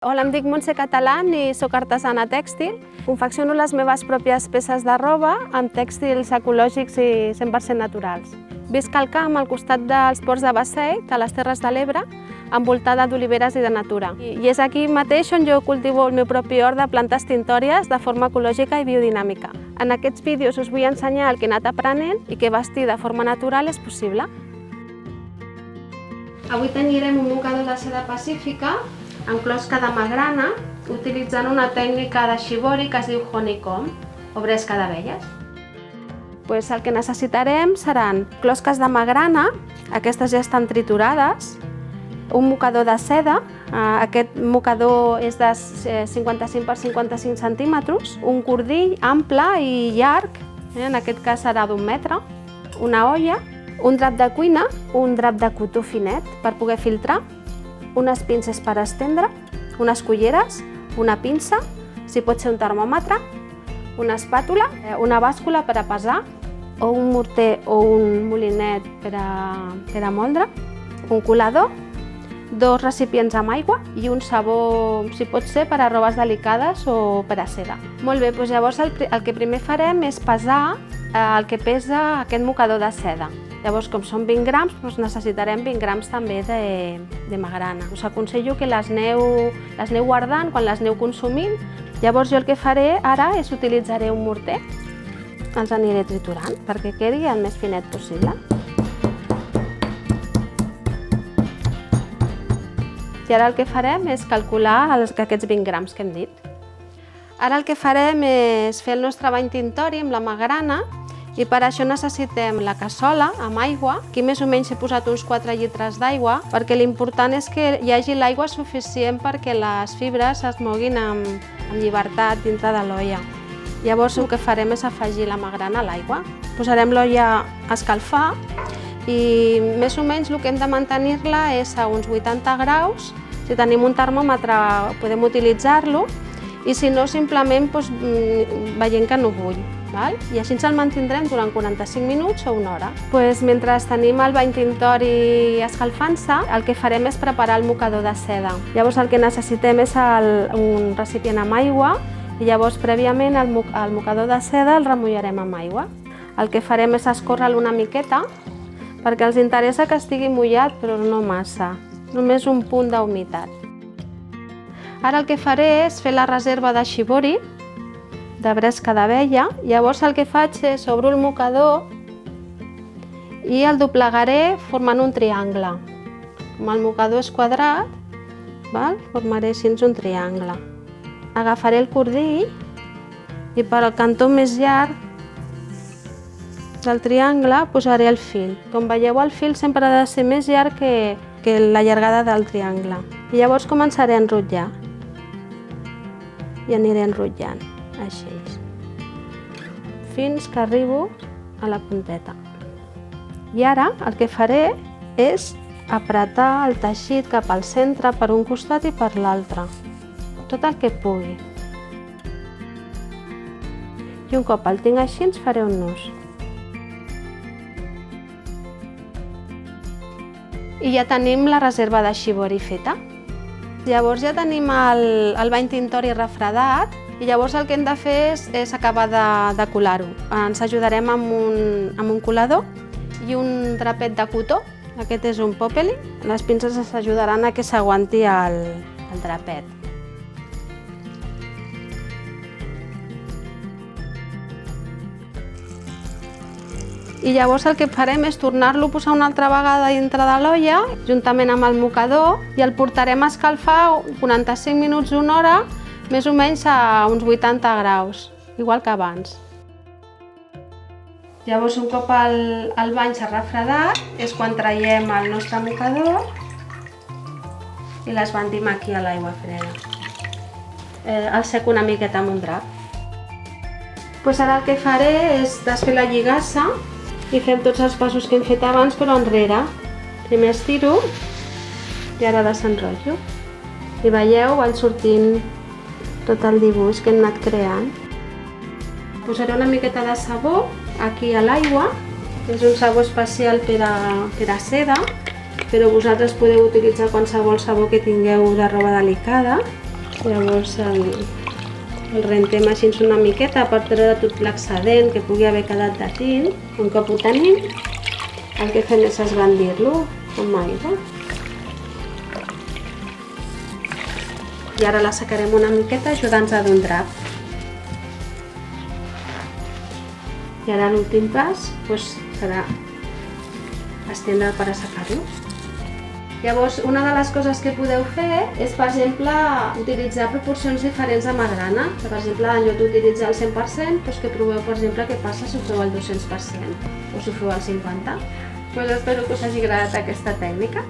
Hola, em dic Montse Catalán i soc artesana tèxtil. Confecciono les meves pròpies peces de roba amb tèxtils ecològics i 100% naturals. Visc al camp al costat dels ports de Basseit, a les Terres de l'Ebre, envoltada d'oliveres i de natura. I és aquí mateix on jo cultivo el meu propi hort de plantes tintòries de forma ecològica i biodinàmica. En aquests vídeos us vull ensenyar el que he anat aprenent i que vestir de forma natural és possible. Avui tenyirem un mocador de seda pacífica amb closca de magrana, utilitzant una tècnica de shibori que es diu honeycomb, o bresca d'abelles. El que necessitarem seran closques de magrana, aquestes ja estan triturades, un mocador de seda, aquest mocador és de 55 per 55 centímetres, un cordill ample i llarg, en aquest cas serà d'1 metre, una olla, un drap de cuina, un drap de cotó finet per poder filtrar, unes pinces per estendre, unes culleres, una pinça, si pot ser un termòmetre, una espàtula, una bàscula per a pesar, o un morter o un molinet per a moldre, un colador, 2 recipients amb aigua i un sabó, si pot ser, per a robes delicades o per a seda. Molt bé, doncs llavors el que primer farem és pesar el que pesa aquest mocador de seda. Llavors, com són 20 grams, necessitarem 20 grams també de magrana. Us aconsello que les aneu guardant quan les aneu consumint. Llavors jo el que faré ara és utilitzaré un morter. Els aniré triturant perquè quedi el més finet possible. I ara el que farem és calcular aquests 20 grams que hem dit. Ara el que farem és fer el nostre bany tintori amb la magrana. I per això necessitem la cassola amb aigua. Aquí més o menys he posat uns 4 litres d'aigua perquè l'important és que hi hagi l'aigua suficient perquè les fibres es moguin amb llibertat dintre de l'olla. Llavors el que farem és afegir la magrana a l'aigua. Posarem l'olla a escalfar i més o menys el que hem de mantenir-la és a uns 80 graus. Si tenim un termòmetre podem utilitzar-lo i si no simplement veiem que no bull. I així ens el mantindrem durant 45 minuts o una hora. Mentre tenim el bany tintori escalfant-se, el que farem és preparar el mocador de seda. Llavors el que necessitem és un recipient amb aigua i llavors prèviament el mocador de seda el remullarem amb aigua. El que farem és escórrer-lo una miqueta perquè els interessa que estigui mullat però no massa, només un punt d'humitat. Ara el que faré és fer la reserva de shibori, de bresca d'abella. Llavors el que faig és obro el mocador i el doblegaré formant un triangle. Com el mocador és quadrat, formaré així un triangle. Agafaré el cordill i per al cantó més llarg del triangle posaré el fil. Com veieu, el fil sempre ha de ser més llarg que la llargada del triangle. I llavors començaré a enrotllar i aniré enrotllant. Així, fins que arribo a la punteta. I ara el que faré és apretar el teixit cap al centre per un costat i per l'altre, tot el que pugui. I un cop el tinc així, faré un nus. I ja tenim la reserva de shibori feta. Llavors ja tenim el bany tintori refredat. I llavors el que hem de fer és acabar de colar-ho. Ens ajudarem amb un colador i un drapet de cotó. Aquest és un popeli. Les pinces ens ajudaran a que s'aguanti el drapet. I llavors el que farem és tornar-lo a posar una altra vegada dintre de l'olla, juntament amb el mocador, i el portarem a escalfar 45 minuts o una hora, més o menys a uns 80 graus, igual que abans. Llavors, un cop el bany s'ha refredat, és quan traiem el nostre mocador i l'esbandim aquí a l'aigua freda. El seco una miqueta amb un drap. Ara el que faré és desfer la lligassa i fem tots els passos que hem fet abans, però enrere. Primer estiro i ara desenrotllo. I veieu, van sortint tot el dibuix que hem anat creant. Posaré una miqueta de sabó aquí a l'aigua. És un sabó especial per a seda, però vosaltres podeu utilitzar qualsevol sabó que tingueu de roba delicada. Llavors el rentem així una miqueta per treure tot l'excedent que pugui haver quedat de tint. Un cop ho tenim, el que fem és esbandir-lo amb aigua. I ara l'assecarem una miqueta ajudant-nos d'un drap. I ara l'últim pas serà estendre per assecar-lo. Llavors, una de les coses que podeu fer és, per exemple, utilitzar proporcions diferents de magrana. Per exemple, en lloc d'utilitzar el 100%, que proveu, per exemple, què passa si ho feu al 200% o si ho feu al 50%. Espero que us hagi agradat aquesta tècnica.